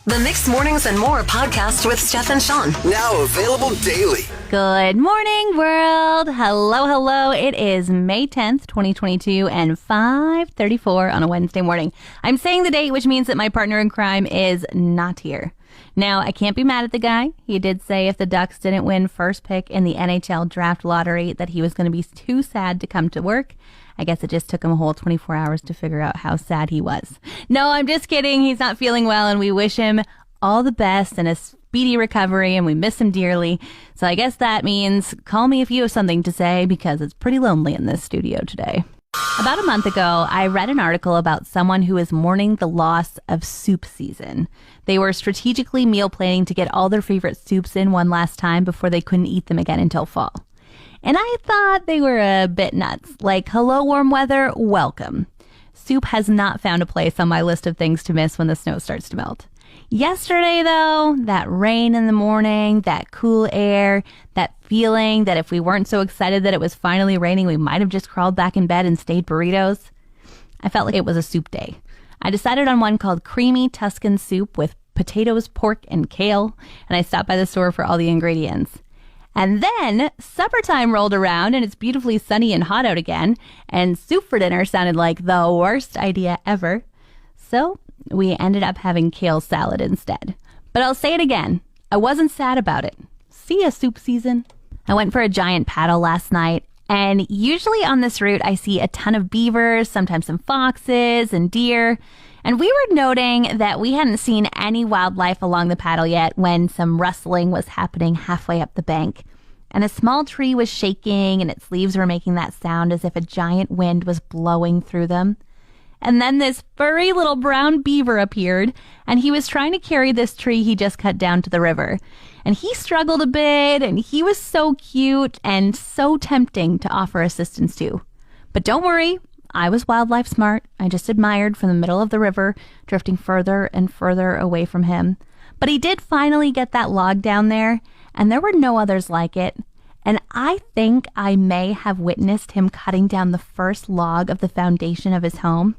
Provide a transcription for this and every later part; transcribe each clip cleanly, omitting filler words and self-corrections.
The Mixed Mornings and More podcast with Steph and Sean. Now available daily. Good morning, world. Hello, hello. It is May 10th, 2022 and 5:34 on a Wednesday morning. I'm saying the date, which means that my partner in crime is not here. Now, I can't be mad at the guy. He did say if the Ducks didn't win first pick in the NHL draft lottery that he was going to be too sad to come to work. I guess it just took him a whole 24 hours to figure out how sad he was. No, I'm just kidding. He's not feeling well, and we wish him all the best and a speedy recovery, and we miss him dearly. So I guess that means call me if you have something to say, because it's pretty lonely in this studio today. About a month ago, I read an article about someone who is mourning the loss of soup season. They were strategically meal planning to get all their favorite soups in one last time before they couldn't eat them again until fall. And I thought they were a bit nuts. Like, hello, warm weather, welcome. Soup has not found a place on my list of things to miss when the snow starts to melt. Yesterday, though, that rain in the morning, that cool air, that feeling that if we weren't so excited that it was finally raining, we might have just crawled back in bed and stayed burritos. I felt like it was a soup day. I decided on one called Creamy Tuscan Soup with potatoes, pork, and kale, and I stopped by the store for all the ingredients. And then supper time rolled around and it's beautifully sunny and hot out again, and soup for dinner sounded like the worst idea ever. So we ended up having kale salad instead. But I'll say it again, I wasn't sad about it. See ya, soup season. I went for a giant paddle last night, and usually on this route I see a ton of beavers, sometimes some foxes and deer. And we were noting that we hadn't seen any wildlife along the paddle yet when some rustling was happening halfway up the bank. And a small tree was shaking and its leaves were making that sound as if a giant wind was blowing through them. And then this furry little brown beaver appeared, and he was trying to carry this tree he just cut down to the river. And he struggled a bit, and he was so cute and so tempting to offer assistance to. But don't worry, I was wildlife smart. I just admired from the middle of the river, drifting further and further away from him. But he did finally get that log down there, and there were no others like it. And I think I may have witnessed him cutting down the first log of the foundation of his home.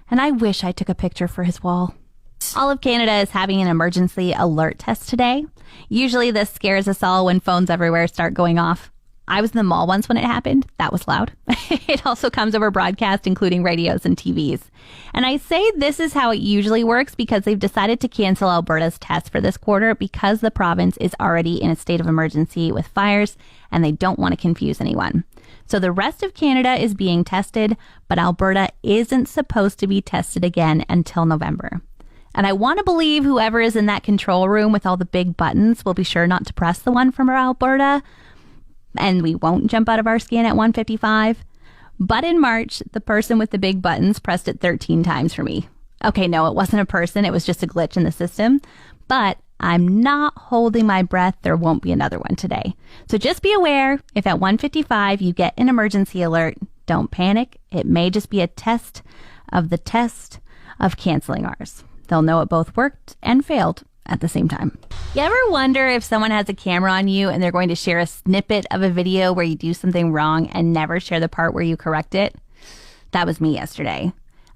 And I wish I took a picture for his wall. All of Canada is having an emergency alert test today. Usually this scares us all when phones everywhere start going off. I was in the mall once when it happened. That was loud. It also comes over broadcast, including radios and TVs. And I say this is how it usually works because they've decided to cancel Alberta's test for this quarter because the province is already in a state of emergency with fires and they don't want to confuse anyone. So the rest of Canada is being tested, but Alberta isn't supposed to be tested again until November. And I want to believe whoever is in that control room with all the big buttons will be sure not to press the one from Alberta, and we won't jump out of our skin at 155. But in March, the person with the big buttons pressed it 13 times for me. Okay, no, it wasn't a person. It was just a glitch in the system. But I'm not holding my breath. There won't be another one today. So just be aware, if at 155 you get an emergency alert, don't panic. It may just be a test of canceling ours. They'll know it both worked and failed at the same time. You ever wonder if someone has a camera on you and they're going to share a snippet of a video where you do something wrong and never share the part where you correct it? That was me yesterday.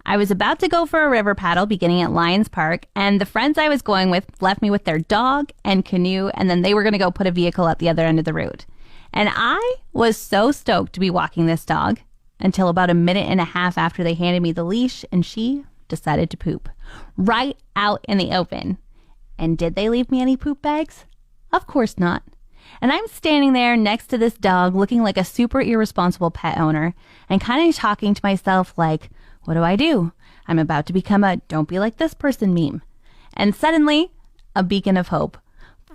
I was about to go for a river paddle beginning at Lions Park, and the friends I was going with left me with their dog and canoe, and then they were going to go put a vehicle at the other end of the route. And I was so stoked to be walking this dog until about a minute and a half after they handed me the leash, and she decided to poop right out in the open. And did they leave me any poop bags? Of course not. And I'm standing there next to this dog looking like a super irresponsible pet owner and kind of talking to myself like, what do? I'm about to become a don't be like this person meme. And suddenly, a beacon of hope.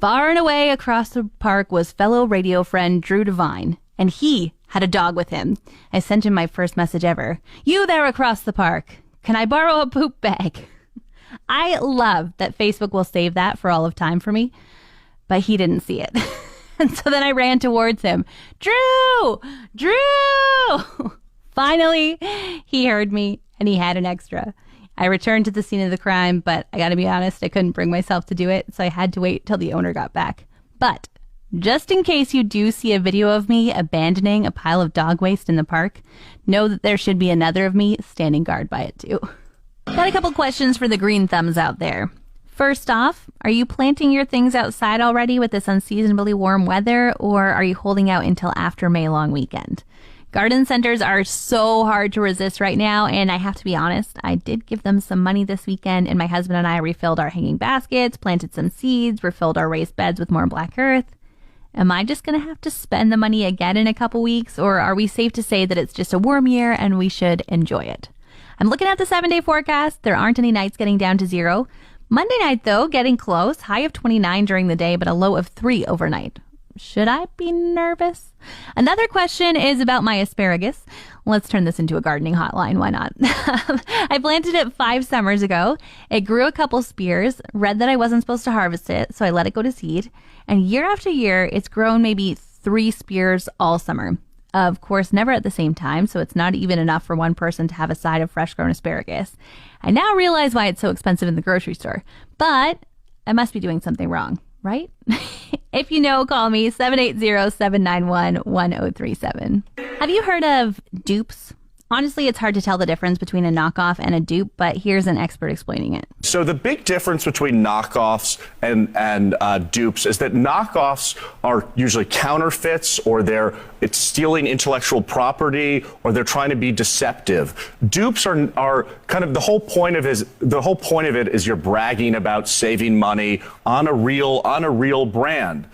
Far and away across the park was fellow radio friend Drew Devine, and he had a dog with him. I sent him my first message ever. You there across the park. Can I borrow a poop bag? I love that Facebook will save that for all of time for me, but he didn't see it. And so then I ran towards him. Drew! Finally, he heard me and he had an extra. I returned to the scene of the crime, but I gotta be honest, I couldn't bring myself to do it, so I had to wait till the owner got back. But just in case you do see a video of me abandoning a pile of dog waste in the park, know that there should be another of me standing guard by it too. Got a couple questions for the green thumbs out there. First off, are you planting your things outside already with this unseasonably warm weather, or are you holding out until after May long weekend? Garden centers are so hard to resist right now, and I have to be honest, I did give them some money this weekend, and my husband and I refilled our hanging baskets, planted some seeds, refilled our raised beds with more black earth. Am I just going to have to spend the money again in a couple weeks, or are we safe to say that it's just a warm year and we should enjoy it? I'm looking at the 7-day forecast. There aren't any nights getting down to 0. Monday night, though, getting close. High of 29 during the day, but a low of 3 overnight. Should I be nervous? Another question is about my asparagus. Let's turn this into a gardening hotline. Why not? I planted it 5 summers ago. It grew a couple spears, read that I wasn't supposed to harvest it, so I let it go to seed. And year after year, it's grown maybe 3 spears all summer. Of course, never at the same time, so it's not even enough for one person to have a side of fresh grown asparagus. I now realize why it's so expensive in the grocery store, but I must be doing something wrong, right? If you know, call me 780-791-1037. Have you heard of dupes? Honestly, it's hard to tell the difference between a knockoff and a dupe, but here's an expert explaining it. So the big difference between knockoffs and dupes is that knockoffs are usually counterfeits, or it's stealing intellectual property, or they're trying to be deceptive. Dupes are kind of the whole point of it is you're bragging about saving money on a real brand.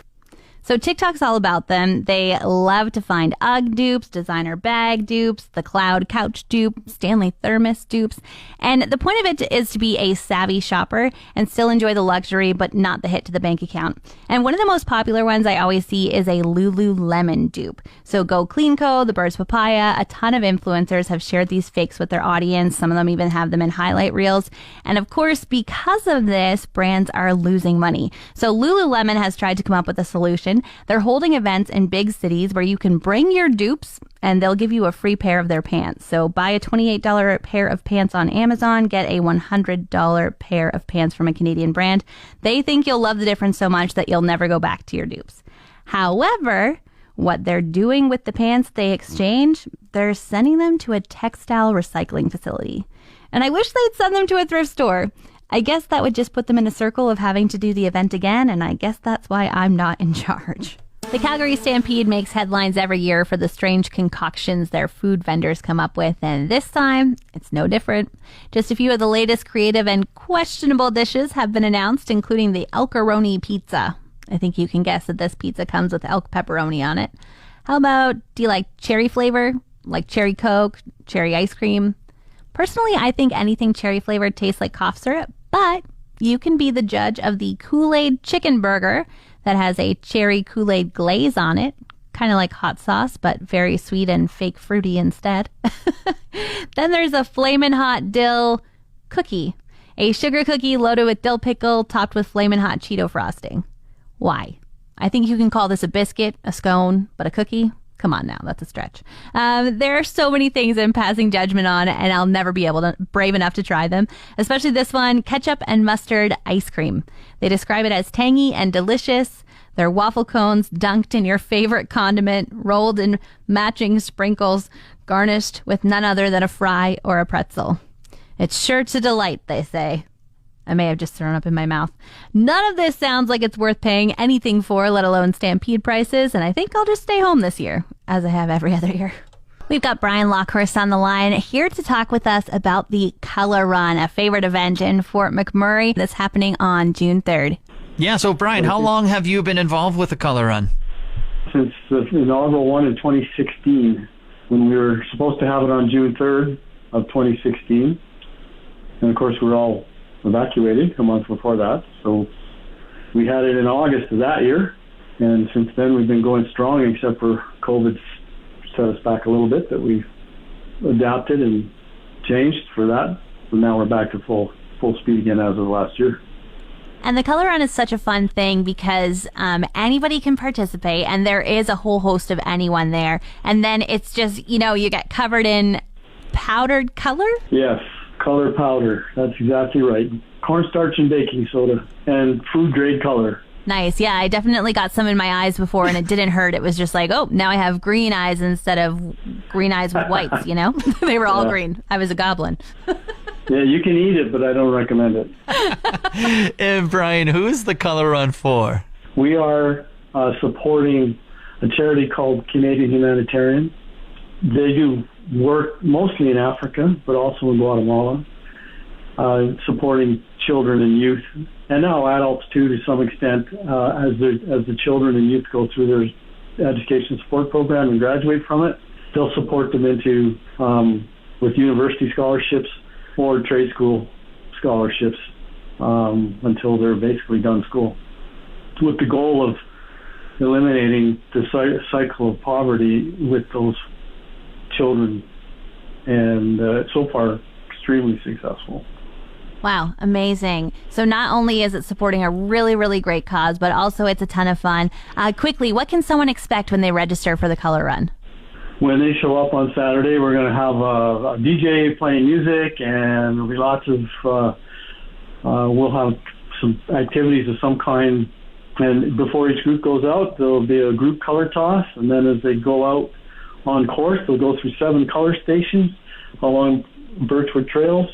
So TikTok's all about them. They love to find UGG dupes, designer bag dupes, the cloud couch dupe, Stanley thermos dupes. And the point of it is to be a savvy shopper and still enjoy the luxury, but not the hit to the bank account. And one of the most popular ones I always see is a Lululemon dupe. So Go Clean Co., The Bird's Papaya, a ton of influencers have shared these fakes with their audience. Some of them even have them in highlight reels. And of course, because of this, brands are losing money. So Lululemon has tried to come up with a solution. They're holding events in big cities where you can bring your dupes and they'll give you a free pair of their pants. So buy a $28 pair of pants on Amazon, get a $100 pair of pants from a Canadian brand. They think you'll love the difference so much that you'll never go back to your dupes. However, what they're doing with the pants they exchange, they're sending them to a textile recycling facility. And I wish they'd send them to a thrift store. I guess that would just put them in a circle of having to do the event again, and I guess that's why I'm not in charge. The Calgary Stampede makes headlines every year for the strange concoctions their food vendors come up with, and this time, it's no different. Just a few of the latest creative and questionable dishes have been announced, including the Elkaroni pizza. I think you can guess that this pizza comes with elk pepperoni on it. How about, do you like cherry flavor? Like cherry Coke, cherry ice cream? Personally, I think anything cherry flavored tastes like cough syrup, but you can be the judge of the Kool-Aid chicken burger that has a cherry Kool-Aid glaze on it, kind of like hot sauce, but very sweet and fake fruity instead. Then there's a Flamin' Hot Dill cookie, a sugar cookie loaded with dill pickle topped with Flamin' Hot Cheeto frosting. Why? I think you can call this a biscuit, a scone, but a cookie? Come on now, that's a stretch. There are so many things I'm passing judgment on, and I'll never be brave enough to try them, especially this one, ketchup and mustard ice cream. They describe it as tangy and delicious. They're waffle cones dunked in your favorite condiment, rolled in matching sprinkles, garnished with none other than a fry or a pretzel. It's sure to delight, they say. I may have just thrown up in my mouth. None of this sounds like it's worth paying anything for, let alone Stampede prices, and I think I'll just stay home this year, as I have every other year. We've got Brian Lockhurst on the line here to talk with us about the Color Run, a favorite event in Fort McMurray that's happening on June 3rd. Yeah, so Brian, how long have you been involved with the Color Run? Since the inaugural one in 2016, when we were supposed to have it on June 3rd of 2016. And of course, we're all evacuated a month before that. So we had it in August of that year. And since then, we've been going strong, except for COVID's set us back a little bit, that we've adapted and changed for that. So now we're back to full speed again as of last year. And the Color Run is such a fun thing because anybody can participate, and there is a whole host of anyone there. And then it's just, you get covered in powdered color? Yes, color powder. That's exactly right. Cornstarch and baking soda and food grade color. Nice. Yeah, I definitely got some in my eyes before, and it didn't hurt. It was just like, oh, now I have green eyes instead of green eyes with whites, They were all green. I was a goblin. Yeah, you can eat it, but I don't recommend it. And Brian, who is the color run for? We are supporting a charity called Canadian Humanitarian. They do work mostly in Africa, but also in Guatemala, supporting children and youth, and now adults too, to some extent, as the children and youth go through their education support program and graduate from it. They'll support them into with university scholarships or trade school scholarships until they're basically done school, with the goal of eliminating the cycle of poverty with those children, and so far extremely successful. Wow, amazing. So not only is it supporting a really, really great cause, but also it's a ton of fun. Quickly, what can someone expect when they register for the Color Run? When they show up on Saturday, we're going to have a DJ playing music, and there'll be lots of, we'll have some activities of some kind. And before each group goes out, there'll be a group color toss. And then as they go out on course, they'll go through 7 color stations along Birchwood Trails.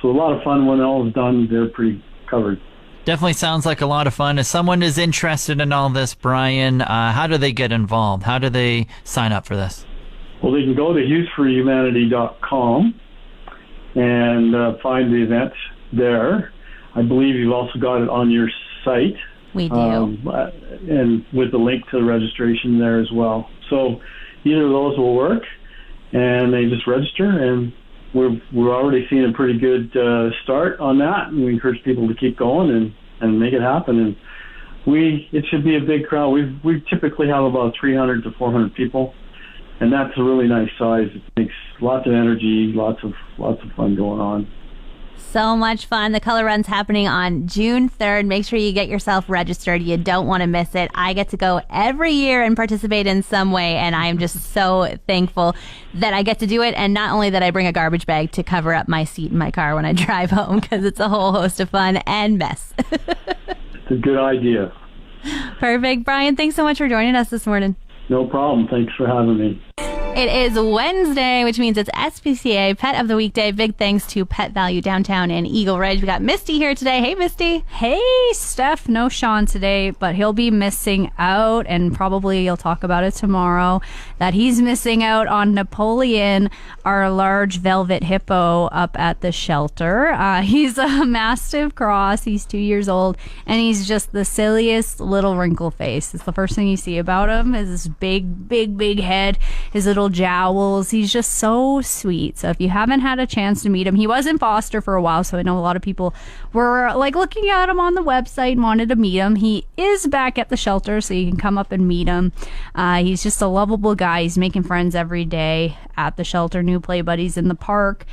So a lot of fun. When all is done, they're pretty covered. Definitely sounds like a lot of fun. If someone is interested in all this, Brian, how do they get involved? How do they sign up for this? Well, they can go to hughesforhumanity.com and find the event there. I believe you've also got it on your site. We do. And with the link to the registration there as well. So either of those will work, and they just register, and we're already seeing a pretty good start on that, and we encourage people to keep going and make it happen. And it should be a big crowd. We typically have about 300 to 400 people, and that's a really nice size. It makes lots of energy, lots of fun going on. So much fun. The Color Run's happening on June 3rd. Make sure you get yourself registered. You don't want to miss it. I get to go every year and participate in some way, and I am just so thankful that I get to do it. And not only that, I bring a garbage bag to cover up my seat in my car when I drive home, because it's a whole host of fun and mess. It's a good idea. Perfect. Brian, thanks so much for joining us this morning. No problem. Thanks for having me. It is Wednesday, which means it's SPCA Pet of the Weekday. Big thanks to Pet Value Downtown in Eagle Ridge. We got Misty here today. Hey, Misty. Hey, Steph. No Sean today, but he'll be missing out, and probably you'll talk about it tomorrow, that he's missing out on Napoleon, our large velvet hippo up at the shelter. He's a Mastiff Cross. He's 2 years old, and he's just the silliest little wrinkle face. It's the first thing you see about him is this big head, his little jowls. He's just so sweet. So if you haven't had a chance to meet him, he was in foster for a while, so I know a lot of people were like looking at him on the website and wanted to meet him. He is back at the shelter, so you can come up and meet him. He's just a lovable guy. He's making friends every day at the shelter, new play buddies in the park.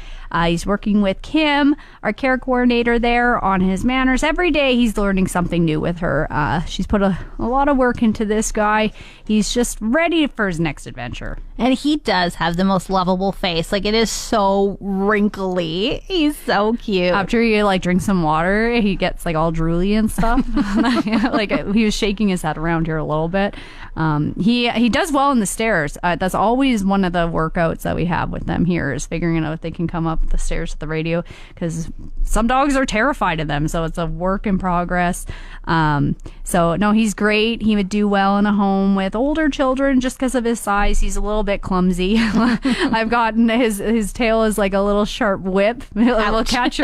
He's working with Kim, our care coordinator there, on his manners. Every day he's learning something new with her. She's put a lot of work into this guy. He's just ready for his next adventure. And he does have the most lovable face. Like, it is so wrinkly. He's so cute. After he drink some water, he gets all drooly and stuff. He was shaking his head around here a little bit. He does well in the stairs. That's always one of the workouts that we have with them here, is figuring out if they can come up the stairs with the radio, because some dogs are terrified of them, so it's a work in progress. So no, he's great. He would do well in a home with older children just because of his size. He's a little bit clumsy. I've gotten his tail is like a little sharp whip. It will catch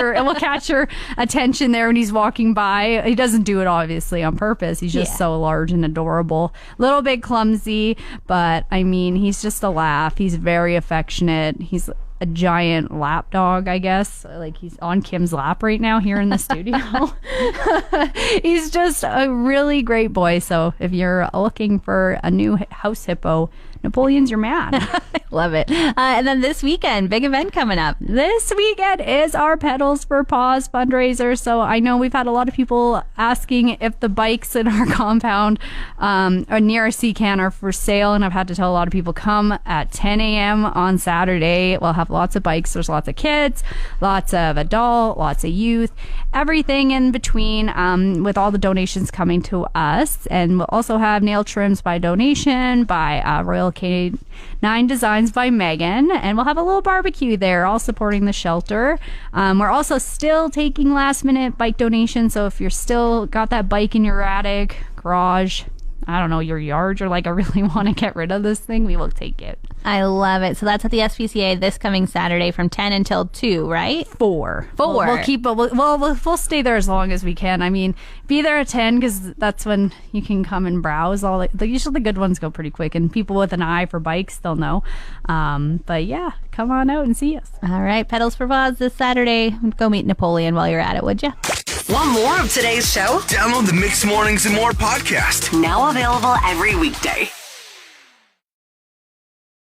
her attention there when he's walking by. He doesn't do it obviously on purpose. He's just so large and adorable. Little bit clumsy, but I mean, he's just a laugh. He's very affectionate. He's a giant lap dog, I guess. He's on Kim's lap right now here in the studio. He's just a really great boy. So if you're looking for a new house hippo, Napoleon's your man. Love it. And then this weekend, big event coming up. This weekend is our Pedals for Paws fundraiser. So I know we've had a lot of people asking if the bikes in our compound or near our Seacan are for sale. And I've had to tell a lot of people, come at 10 a.m. on Saturday. We'll have lots of bikes. There's lots of kids, lots of adult, lots of youth, everything in between, with all the donations coming to us. And we'll also have nail trims by donation by Royal K9 Designs by Megan, and we'll have a little barbecue there, all supporting the shelter. We're also still taking last-minute bike donations, so if you're still got that bike in your attic, garage, I don't know, your yard, you're like, I really want to get rid of this thing, we will take it. I love it. So that's at the SPCA this coming Saturday from 10 until 2, right? 4. 4. We'll keep it. We'll stay there as long as we can. I mean, be there at 10 because that's when you can come and browse. Usually the good ones go pretty quick, and people with an eye for bikes, they'll know. But yeah, come on out and see us. All right, Pedals for Voz this Saturday. Go meet Napoleon while you're at it, would you? Want more of today's show? Download the Mixed Mornings and More podcast. Now available every weekday.